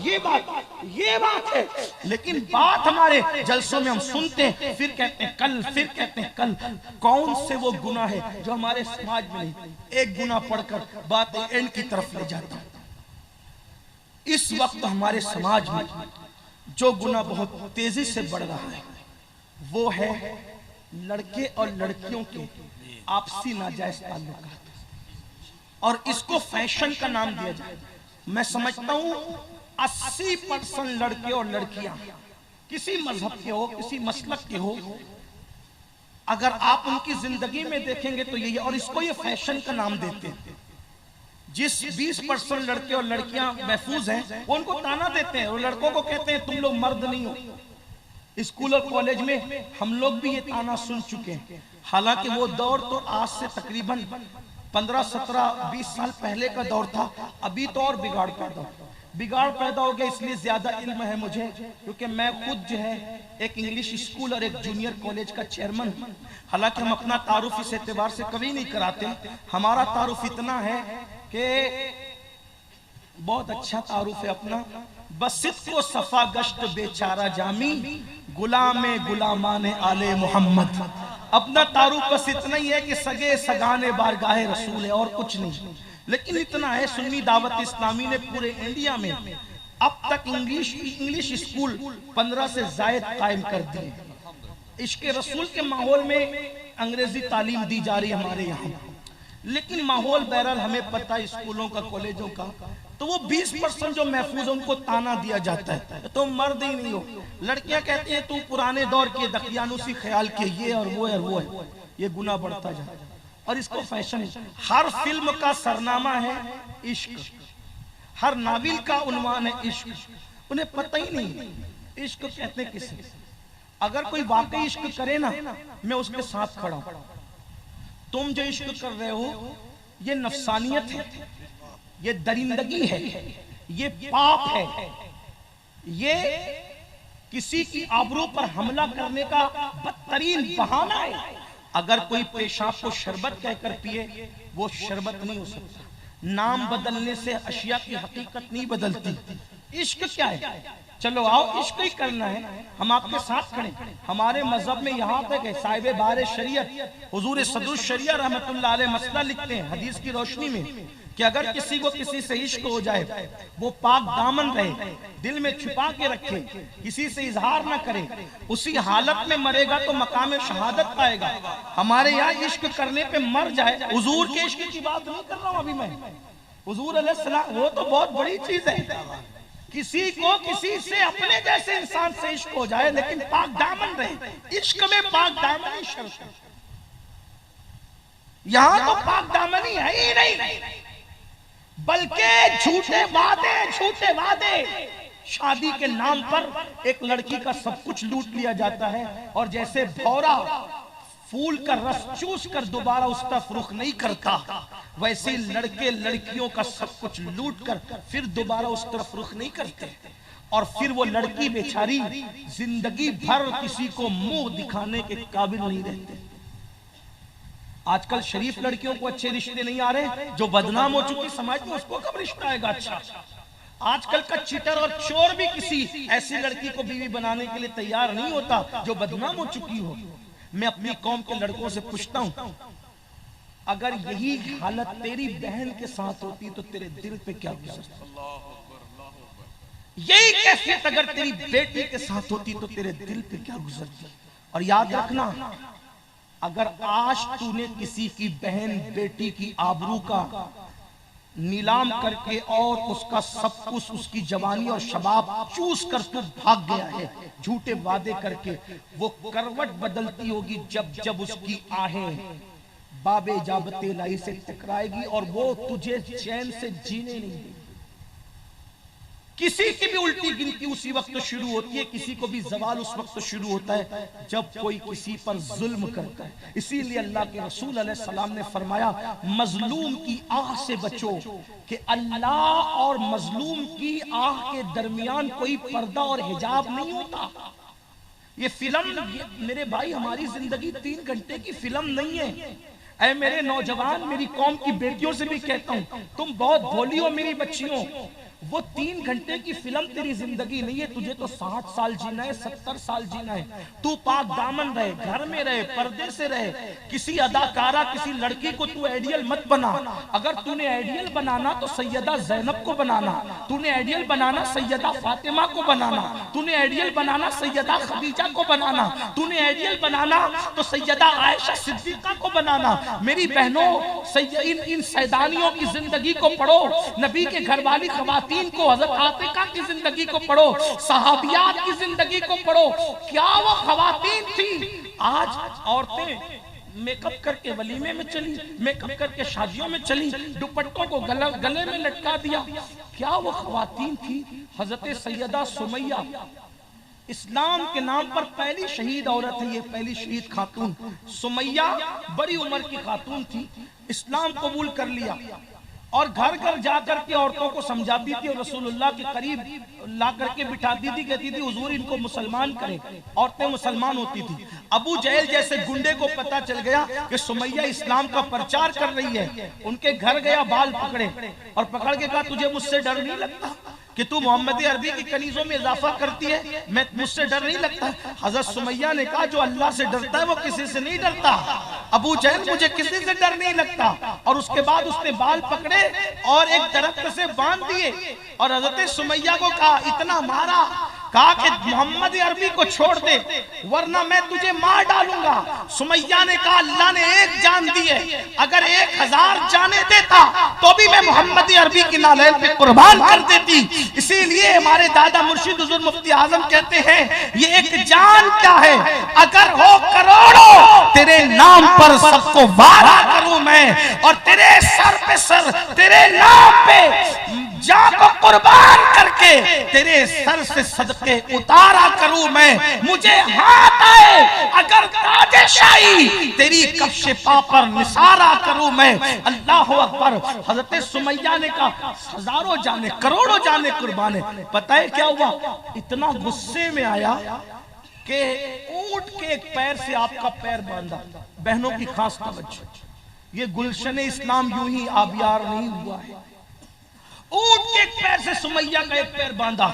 یہ بات ہے. لیکن بات ہمارے جلسوں میں ہم سنتے ہیں، پھر کہتے ہیں کل، پھر کہتے ہیں کل. کون سے وہ گناہ ہے جو ہمارے سماج میں نہیں؟ ایک گناہ پڑھ کر بات اینڈ کی طرف لے جاتا ہوں. اس وقت ہمارے سماج میں جو گناہ بہت تیزی سے بڑھ رہا ہے وہ ہے لڑکے اور لڑکیوں کے آپسی ناجائز تعلقات، اور اس کو فیشن کا نام دیا جائے. میں سمجھتا ہوں 80% لڑکے اور لڑکیاں کسی مذہب کے ہو، کسی مسلک کے ہو، اگر آپ ان کی زندگی میں دیکھیں گے تو یہی، اور اس کو یہ فیشن کا نام دیتے ہیں. جس 20% لڑکے اور لڑکیاں محفوظ ہیں وہ ان کو تانا دیتے ہیں، اور لڑکوں کو کہتے ہیں تم لوگ مرد نہیں ہو. اسکول اور کالج میں ہم لوگ بھی یہ تانا سن چکے ہیں. حالانکہ وہ دور تو آج سے تقریباً 15 17 20 سال پہلے کا دور تھا. ابھی تو اور بگاڑ پیدا ہو گیا. اس لیے زیادہ علم ہے مجھے، کیونکہ میں خود جو ہے ایک انگلش اسکول اور ایک جونیئر کالج کا چیئرمن ہوں. حالانکہ ہم اپنا تعارف اس اعتبار سے کبھی نہیں کراتے. ہمارا تعارف اتنا ہے کہ بہت اچھا تعارف ہے اپنا. بس صدق و صفا گشت بیچارہ جامی، غلام غلامان آل محمد. اپنا تعارف بس اتنا ہی ہے کہ سگے سگانے بارگاہ رسول ہے، اور کچھ نہیں. لیکن اتنا ہے، سنی دعوت اسلامی نے پورے انڈیا میں اب تک انگلش اسکول 15 سے زائد قائم کر دیے. عشق رسول کے ماحول میں انگریزی تعلیم دی جا رہی ہمارے یہاں. لیکن ماحول بہرحال ہمیں پتہ اسکولوں کا، کالجوں کا، تو وہ 20% جو محفوظ ان کو تانا دیا جاتا ہے تم مرد ہی نہیں ہو. لڑکیاں کہتی ہیں تم پرانے دور کے دقیانوسی خیال کے، یہ اور وہ اور وہ ہے. یہ گناہ بڑھتا جاتا ہے، اور اس کو فیشن ہے. ہر فلم کا سرنامہ ہے عشق، ہر ناول کا عنوان ہے عشق. انہیں پتہ ہی نہیں عشق کہتے کسے. اگر کوئی واقعی عشق کرے نا، میں اس کے ساتھ کھڑا ہوں. تم جو عشق کر رہے ہو یہ نفسانیت ہے، یہ درندگی ہے، یہ پاپ ہے، یہ کسی کی آبرو پر حملہ کرنے کا بدترین بہانہ ہے. اگر کوئی پیشاب کو شربت کہہ کر پیے، وہ شربت نہیں ہو سکتا. نام بدلنے سے اشیاء کی حقیقت نہیں بدلتی. عشق کیا ہے؟ چلو آؤ عشق ہی کرنا ہے، ہم آپ کے ساتھ کھڑے. ہمارے مذہب میں یہاں تک ہے، صاحب بار شریعت حضور صدر الشریعہ رحمت اللہ علیہ مسئلہ لکھتے ہیں حدیث کی روشنی میں کہ اگر کسی کو کسی سے عشق ہو جائے، وہ پاک دامن رہے، دل میں چھپا کے رکھے، کسی سے اظہار نہ کرے، اسی حالت میں مرے گا تو مقام شہادت پائے گا. ہمارے یہاں عشق کرنے پہ مر جائے، حضور کے عشق کی بات نہیں کر رہا ہوں ابھی میں، حضور علیہ السلام وہ تو بہت بڑی چیز ہے. کسی کو کسی سے اپنے جیسے انسان سے عشق ہو جائے لیکن پاک دامن رہے. عشق میں پاک دامنی شرط ہے. یہاں تو پاک دامنی ہے ہی نہیں، بلکہ جھوٹے وعدے. شادی کے نام پر ایک لڑکی کا سب کچھ لوٹ لیا جاتا ہے، اور جیسے بھورا پھول کا رس چوس کر دوبارہ اس طرف رخ نہیں کرتا، ویسے لڑکے لڑکیوں کا سب کچھ لوٹ کر پھر دوبارہ اس طرف رخ نہیں کرتے. اور پھر وہ لڑکی بیچاری زندگی بھر کسی کو منہ دکھانے کے قابل نہیں رہتے. آج کل شریف لڑکیوں کو اچھے رشتے نہیں آ رہے، جو بدنام ہو چکی سماج میں اس کو کب رشتہ آئے گا اچھا. آج کل کا چیٹر اور چور بھی کسی ایسی لڑکی کو بیوی بنانے کے لیے تیار نہیں ہوتا جو بدنام ہو چکی ہو. میں اپنی قوم کے لڑکوں سے پوچھتا ہوں، اگر یہی حالت تیری بہن کے ساتھ ہوتی تو تیرے دل پہ کیا گزرتا؟ یہی کیفیت اگر تیری بیٹی کے ساتھ ہوتی تو تیرے دل پہ کیا گزرتی؟ اور یاد رکھنا، اگر آج تو نے کسی کی بہن بیٹی کی آبرو کا نیلام کر کے اور اس کا سب کچھ، اس کی جوانی اور شباب چوس کر تو بھاگ گیا ہے جھوٹے وعدے کر کے، وہ کروٹ بدلتی ہوگی جب اس کی آہیں باب اجابت الہی سے ٹکرائے گی، اور وہ تجھے چین سے جینے نہیں دے گی. کسی کی بھی الٹی گنتی اسی وقت شروع ہوتی ہے، کسی کو بھی زوال اس وقت شروع ہوتا ہے جب کوئی کسی پر ظلم کرتا ہے. اسی لیے اللہ کے رسول علیہ السلام نے فرمایا مظلوم کی آہ سے بچو، کہ اللہ اور مظلوم کی آہ کے درمیان کوئی پردہ اور حجاب نہیں ہوتا. یہ فلم میرے بھائی ہماری زندگی 3 گھنٹے کی فلم نہیں ہے. اے میرے نوجوان، میری قوم کی بیٹیوں سے بھی کہتا ہوں، تم بہت بھولی ہو میری بچیوں. وہ 3 گھنٹے کی فلم تیری زندگی نہیں ہے، تجھے تو 60 سال جینا ہے، 70 سال جینا ہے. تو پاک دامن رہے، گھر میں رہے، پردے سے رہے. کسی اداکارہ، کسی لڑکی کو تو آئیڈیل مت بنا. اگر تو نے آئیڈیل بنانا تو سیدہ زینب کو بنانا، تو نے آئیڈیل بنانا سیدہ فاطمہ کو بنانا، تو نے آئیڈیل بنانا سیدہ خدیجہ کو بنانا، تو نے آئیڈیل بنانا تو سیدہ عائشہ صدیقہ کو بنانا. میری بہنوں، ان سیدانیوں کی زندگی کو پڑھو، نبی کے گھر والی خواتین کو، حضرت عاتقہ کی زندگی کو پڑھو، صحابیات کی زندگی کو پڑھو. کیا وہ خواتین تھی؟ آج عورتیں میک اپ کر کے ولیمے میں چلی، میک اپ کر کے شادیوں میں چلی، دوپٹوں کو گلے میں لٹکا دیا. کیا وہ خواتین تھی؟ حضرت سیدہ سمیہ اسلام کے نام پر پہلی شہید عورت ہے، یہ پہلی شہید خاتون. سمیہ بڑی عمر کی خاتون تھی، اسلام قبول کر لیا اور گھر گھر جا کر کے عورتوں کو سمجھاتی تھی اور رسول اللہ کے قریب لا کر کے بٹھاتی تھی، کہتی تھی حضور ان کو مسلمان کریں. عورتیں مسلمان ہوتی تھی. ابو جہل جیسے گنڈے کو پتا چل گیا کہ سمیہ اسلام کا پرچار کر رہی ہے، ان کے گھر گیا، بال پکڑے اور پکڑ کے کہا تجھے مجھ سے ڈر نہیں لگتا کہ تو محمد عربی کی کنیزوں میں اضافہ کرتی ہے؟ میں مجھ سے ڈر نہیں لگتا. حضرت سمیہ نے کہا جو اللہ سے ڈرتا ہے وہ کسی سے نہیں ڈرتا. ابو جہل مجھے کسی سے ڈر نہیں لگتا. اور اس کے بعد اس نے بال پکڑے اور ایک درخت سے باندھ دیے اور حضرت سمیہ کو کہا، اتنا مارا، کہا کہ محمد عربی کو چھوڑ دے ورنہ میں تجھے مار ڈالوں گا. سمیہ نے کہا اللہ نے ایک جان دی ہے، اگر 1000 جانے دیتا تو بھی میں محمد عربی کی نالین پہ قربان کر دیتی. اسی لیے ہمارے دادا مرشد حضور مفتی اعظم کہتے ہیں یہ ایک جان کیا ہے، اگر ہو کروڑوں تیرے نام پر سب کو وارا کروں میں، اور تیرے سر پہ سر تیرے نام پہ جان کو قربان کر کے تیرے سر سے صدقے اتارا کروں میں. مجھے ہاتھ آئے اگر تاج شاہی تیری کفش پا پر نثارا کروں میں. اللہ اکبر. حضرت سمیہ نے کہا ہزاروں جانے، کروڑوں جانے قربانے. پتہ ہے کیا ہوا؟ اتنا غصے میں آیا کہ اونٹ کے ایک پیر سے آپ کا پیر باندھا. بہنوں کی خاص توجہ، یہ گلشن اسلام یوں ہی آبیار نہیں ہوا ہے. اونٹ کے ایک پیر سے سمیہ کا ایک پیر باندھا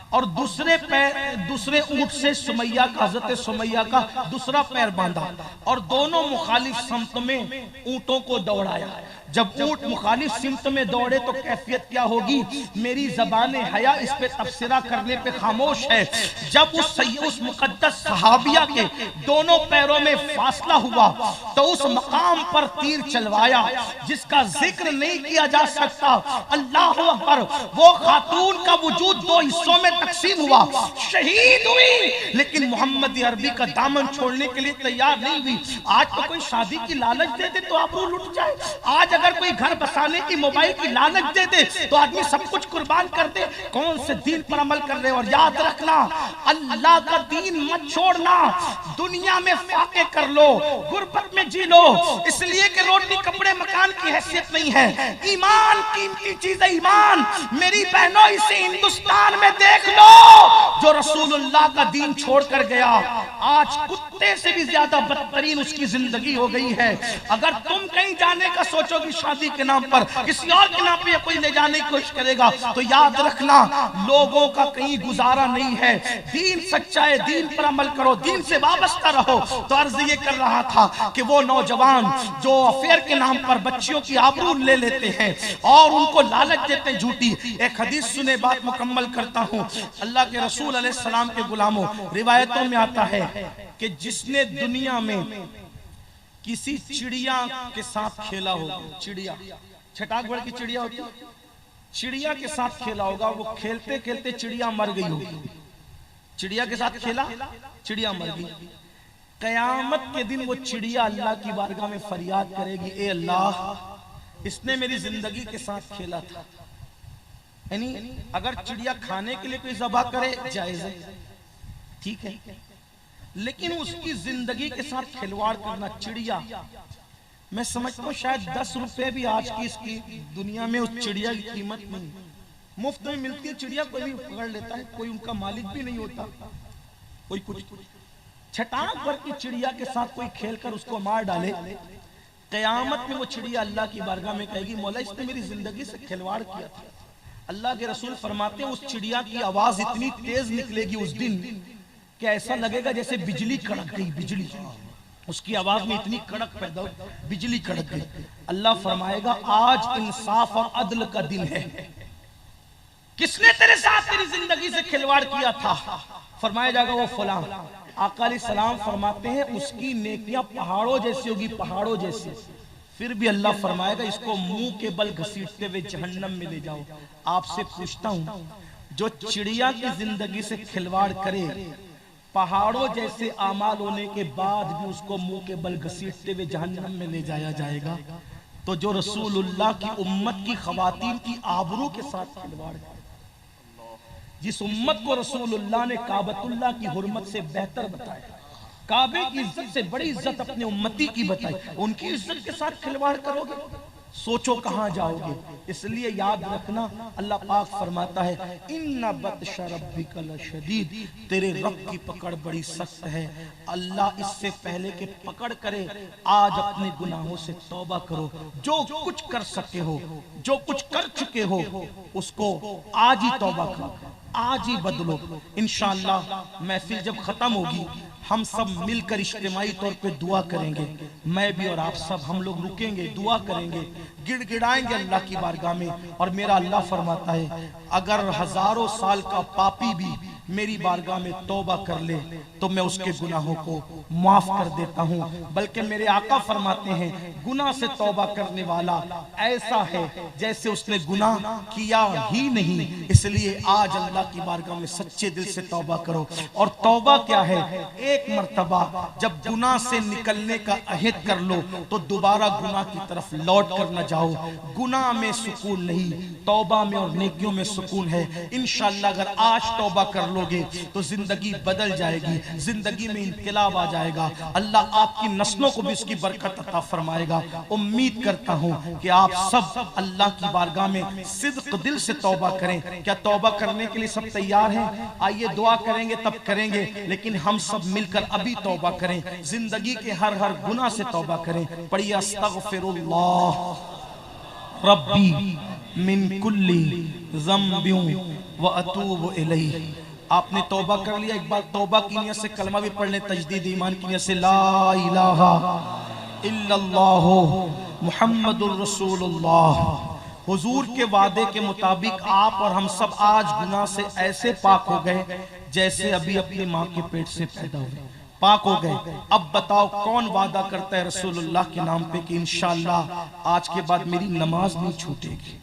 اور دوسرے اونٹ سے سمیہ کا، حضرت سمیہ کا دوسرا پیر باندھا اور دونوں مخالف سمت میں اونٹوں کو دوڑایا. جب اونٹ مخالف سمت میں دوڑے تو کیفیت کیا ہوگی؟ میری زبان حیا اس پہ تبصرہ کرنے پہ خاموش ہے. جب اس مقدس صحابیہ کے دونوں پیروں میں فاصلہ ہوا تو اس مقام پر تیر چلوایا جس کا ذکر نہیں کیا جا سکتا. اللہ اکبر. وہ خاتون کا وجود 2 حصوں میں تقسیم ہوا، شہید ہوئی لیکن محمد عربی کا دامن چھوڑنے کے لیے تیار نہیں ہوئی. آج تو کوئی شادی کی لالچ دے دے تو آبرو لٹ جائے. آج اگر کوئی گھر بسانے کی، موبائل کی لالچ دے دے تو آدمی سب کچھ قربان کر دے. کون سے دین پر عمل کر رہے؟ اور یاد رکھنا اللہ کا دین مت چھوڑنا. دنیا میں فاقے کر لو، غربت میں جی لو، اس لیے کہ روٹی کپڑے مکان کی حیثیت نہیں ہے. ایمان قیمتی چیز ہے. ایمان میری بہنوں اسے ہندوستان میں دیکھ لو جو رسول اللہ کا دین چھوڑ کر گیا آج کتے سے بھی زیادہ بدترین اس کی زندگی ہو گئی ہے. اگر تم کہیں جانے کا سوچو گی شادی کے نام پر، کسی اور کے نام پہ کوئی لے جانے کی کوشش کرے گا تو یاد رکھنا لوگوں کا کہیں گزارا نہیں ہے. دین سچا ہے، دین پر عمل کرو، دین سے وابستہ رہو. تو عرض یہ کر رہا تھا کہ وہ نوجوان جو افیئر کے نام پر بچیوں کی آبرو لے لیتے ہیں اور ان کو لالچ دیتے ہیں جھوٹی. ایک حدیث سنے بات مکمل کرتا ہوں. اللہ کے رسول علیہ السلام کے غلاموں، روایتوں میں آتا ہے کہ جس نے دنیا میں کسی چڑیا کے ساتھ کھیلا ہوگا، چڑیا چھٹاک بڑھ کی چڑیا ہوتی ہے، چڑیا کے ساتھ کھیلا ہوگا، وہ کھیلتے کھیلتے چڑیا مر گئی ہوگی. چڑیا کے ساتھ کھیلا، چڑیا مر گئی. قیامت کے دن وہ چڑیا اللہ کی بارگاہ میں فریاد کرے گی، اے اللہ اس نے میری زندگی کے ساتھ کھیلا تھا. یعنی اگر چڑیا کھانے کے لیے کوئی ذبح کرے جائز ہے، ٹھیک ہے، لیکن اس کی زندگی کے ساتھ کھلواڑ کرنا، چڑیا میں سمجھتا ہوں شاید 10 روپے بھی آج کی اس کی دنیا میں اس چڑیا کی قیمت نہیں. مفت میں ملتی ہے چڑیا، کوئی بھی پکڑ لیتا ہے، کوئی ان کا مالک بھی نہیں ہوتا، کوئی کچھ. چھٹاک پر کی چڑیا کے ساتھ کوئی کھیل کر اس کو مار ڈالے، قیامت میں وہ چڑیا اللہ کی بارگاہ میں کہے گی مولا اس نے میری زندگی سے کھلواڑ کیا تھا. اللہ کے رسول فرماتے ہیں اس چڑیا کی آواز اتنی تیز نکلے گی اس دن کہ ایسا لگے گا جیسے بجلی کڑک گئی، بجلی اس کی آواز میں اتنی کڑک پیدا ہو، بجلی کڑک گئی۔ اللہ فرمائے گا آج انصاف اور عدل کا دن ہے، کس نے تیرے ساتھ تیری زندگی سے کھلواڑ کیا تھا؟ فرمایا جائے گا وہ فلاں۔ آقا علیہ السلام فرماتے ہیں اس کی نیکیاں پہاڑوں جیسی ہوگی، پہاڑوں جیسی، پھر بھی اللہ فرمائے گا اس کو منہ کے بل گھسیٹتے ہوئے جہنم میں لے جاؤ۔ آپ سے پوچھتا ہوں جو چڑیا کی زندگی سے کھلواڑ کرے، پہاڑوں جیسے اعمال ہونے کے بعد بھی اس کو منہ کے بل گھسیٹتے ہوئے جہنم میں لے جایا جائے گا، تو جو رسول اللہ کی امت کی خواتین کی آبرو کے ساتھ کھلواڑ کرے، جس امت کو رسول اللہ نے کعبۃ اللہ کی حرمت سے بہتر بتایا، کعبے کی عزت سے بڑی عزت اپنے امتی کی بتائی، ان کی عزت کے ساتھ کھلواڑ کرو گے، سوچو کہاں جاؤ گے۔ اس لیے یاد رکھنا اللہ پاک فرماتا ہے ان بطش ربک لشدید، تیرے رب کی پکڑ بڑی سخت ہے۔ اللہ اس سے پہلے کہ پکڑ کرے آج اپنے گناہوں سے توبہ کرو، جو کچھ کر سکے ہو، جو کچھ کر چکے ہو اس کو آج ہی توبہ کرو، آج ہی بدلو۔ انشاءاللہ محفل جب ختم ہوگی ہم سب مل کر اجتماعی طور پہ دعا کریں گے، میں بھی اور آپ سب ہم لوگ رکیں گے، دعا کریں گے، گڑ گڑائیں گے اللہ کی بارگاہ میں۔ اور میرا اللہ فرماتا ہے اگر ہزاروں سال کا پاپی بھی میری بارگاہ میں توبہ کر لے تو میں اس کے گناہوں کو معاف کر دیتا ہوں، بلکہ میرے آقا فرماتے ہیں گناہ سے توبہ کرنے والا ایسا ہے جیسے اس نے گناہ کیا ہی نہیں۔ اس لیے آج اللہ کی بارگاہ میں سچے دل سے توبہ کرو۔ اور توبہ کیا ہے؟ ایک مرتبہ جب گناہ سے نکلنے کا عہد کر لو تو دوبارہ گناہ کی طرف لوٹ کر نہ جاؤ۔ گناہ میں سکون نہیں، توبہ میں اور نیکیوں میں سکون ہے۔ انشاءاللہ اگر آج توبہ کر لو گے تو زندگی بدل جائے گی، زندگی میں انقلاب آ جائے گا، اللہ آپ کی نسلوں کو بھی اس کی برکت عطا فرمائے گا۔ امید کرتا ہوں کہ آپ سب اللہ کی بارگاہ میں صدق دل سے توبہ کریں۔ کیا توبہ کرنے کے لیے سب تیار ہیں؟ آئیے دعا کریں گے تب کریں گے، لیکن ہم سب مل کر ابھی توبہ کریں، زندگی کے ہر گناہ سے توبہ کریں۔ پڑھیے استغفر اللہ ربی من کل ذنب واتوب الیہ۔ آپ نے توبہ کر لیا، ایک بار توبہ کی نیت سے کلمہ بھی پڑھ لیں، تجدید ایمان کی نیت سے لا الہ الا اللہ محمد الرسول اللہ۔ حضور کے وعدے کے مطابق آپ اور ہم سب آج گناہ سے ایسے پاک ہو گئے جیسے ابھی اپنی ماں کے پیٹ سے پیدا ہوئے، پاک ہو گئے۔ اب بتاؤ کون وعدہ کرتا ہے رسول اللہ کے نام پہ کہ انشاءاللہ آج کے بعد میری نماز نہیں چھوٹے گی؟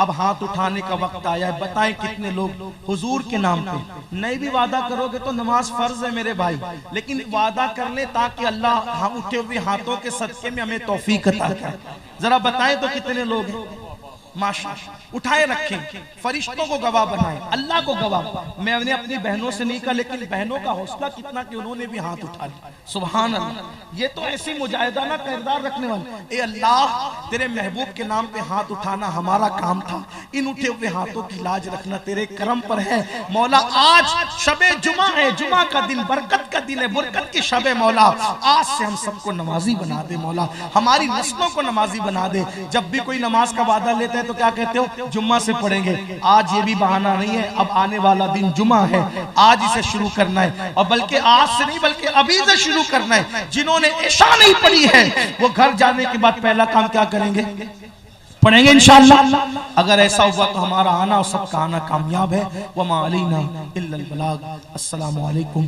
اب ہاتھ اٹھانے کا وقت آیا ہے، بتائیں کتنے لوگ حضور کے نام پہ؟ نہیں بھی وعدہ کرو گے تو نماز فرض ہے میرے بھائی، لیکن وعدہ کر لیں تاکہ اللہ ہم اٹھے ہوئے ہاتھوں کے صدقے میں ہمیں توفیق عطا کرے۔ ذرا بتائیں تو کتنے لوگ ہیں؟ ماشاءاللہ اٹھائے رکھیں، فرشتوں کو گواہ بنائیں، اللہ کو گواہ۔ میں نے اپنی بہنوں سے نہیں کہا، لیکن بہنوں کا حوصلہ کتنا کہ انہوں نے بھی ہاتھ اٹھا لیا۔ سبحان اللہ، یہ تو ایسی مجاہدانہ کردار رکھنے والے۔ اے اللہ تیرے محبوب کے نام پہ ہاتھ اٹھانا ہمارا کام تھا، ان اٹھے ہوئے ہاتھوں کی لاج رکھنا تیرے کرم پر ہے مولا۔ آج شب جمعہ ہے، جمعہ کا دن برکت کا دن ہے، برکت کی شب ہے مولا۔ آج سے ہم سب کو نمازی بنا دے مولا، ہماری نسلوں کو نمازی بنا دے۔ جب بھی کوئی نماز کا وعدہ لیتا ہے تو کیا کہتے ہو؟ جمعہ سے پڑھیں گے۔ آج یہ بھی بہانہ نہیں ہے، اب آنے والا دن جمعہ ہے، آج اسے شروع کرنا ہے، اور بلکہ آج سے نہیں بلکہ ابھی سے شروع کرنا ہے۔ جنہوں نے عشاء نہیں پڑھی ہے وہ گھر جانے کے بعد پہلا کام کیا کریں گے؟ پڑھیں گے انشاءاللہ۔ اگر ایسا ہوا تو ہمارا آنا اور سب کا آنا کامیاب ہے۔ وما علینا الا البلاغ۔ السلام علیکم۔